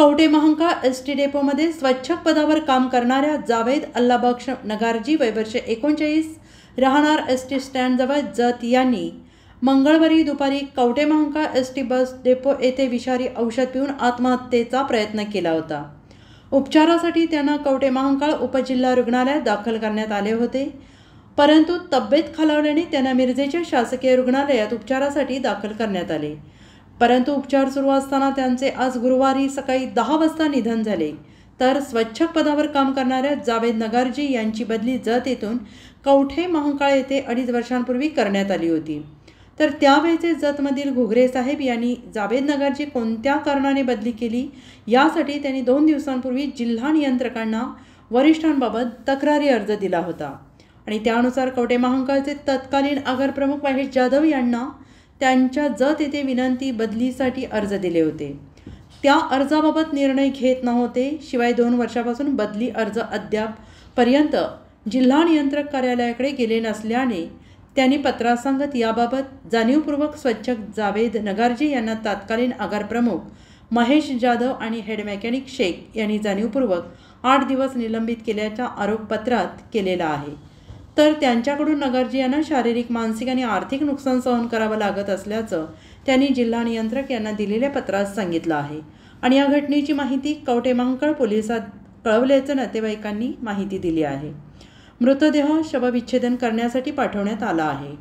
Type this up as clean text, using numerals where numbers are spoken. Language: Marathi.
कवठे महांकाळ एसटी डेपोमध्ये स्वच्छक पदावर काम करणाऱ्या जावेद अल्लाबक्ष नगारजी वय वर्ष 39 राहणार एसटी स्टँडजवळ जत यांनी मंगळवारी दुपारी Kavathe Mahankal ST bus depot येथे विषारी औषध पिऊन आत्महत्येचा प्रयत्न केला होता। उपचारासाठी त्यांना कवठे महांकाळ उपजिल्हा रुग्णालयात दाखल करण्यात आले होते, परंतु तब्येत खालावल्याने त्यांना मिरजेच्या शासकीय रुग्णालयात उपचारासाठी दाखल करण्यात आले। परंतु उपचार सुरू असताना त्यांचे आज गुरुवारी सकाळी 10 वाजता निधन झाले। तर स्वच्छक पदावर काम करणाऱ्या जावेद नगारजी यांची बदली जत येथून कवठे महांकाळ येथे 2.5 वर्षांपूर्वी करण्यात आली होती। तर त्यावेळेचे जतमधील घुगरे साहेब यांनी जावेद नगारजी कोणत्या कारणाने बदली केली यासाठी त्यांनी 2 दिवसांपूर्वी जिल्हा नियंत्रकांना वरिष्ठांबाबत तक्रारी अर्ज दिला होता आणि त्यानुसार कवठे महांकाळचे तत्कालीन आगार प्रमुख महेश जाधव यांना त्यांच्या जत येथे विनंती बदलीसाठी अर्ज दिले होते। त्या अर्जाबाबत निर्णय घेत नव्हते। शिवाय 2 वर्षापासून बदली अर्ज अद्यापपर्यंत जिल्हा नियंत्रक कार्यालयाकडे गेले नसल्याने त्यांनी पत्रासंगत याबाबत जाणीवपूर्वक स्वच्छक जावेद नगारजी यांना तत्कालीन आगार प्रमुख महेश जाधव आणि हेड मेकॅनिक शेख यांनी जाणीवपूर्वक 8 दिवस निलंबित केल्याच्या आरोपपत्रात केलेला आहे। तर त्यांच्याकडून नगारजी यांना शारीरिक, मानसिक आणि आर्थिक नुकसान सहन करावं लागत असल्याचं त्यांनी जिल्हा नियंत्रक यांना दिलेल्या पत्रात सांगितलं आहे आणि या घटनेची माहिती कवठे महांकाळ पोलिसात कळवल्याचं नातेवाईकांनी माहिती दिली आहे। मृतदेह शवविच्छेदन करण्यासाठी पाठवण्यात आला आहे।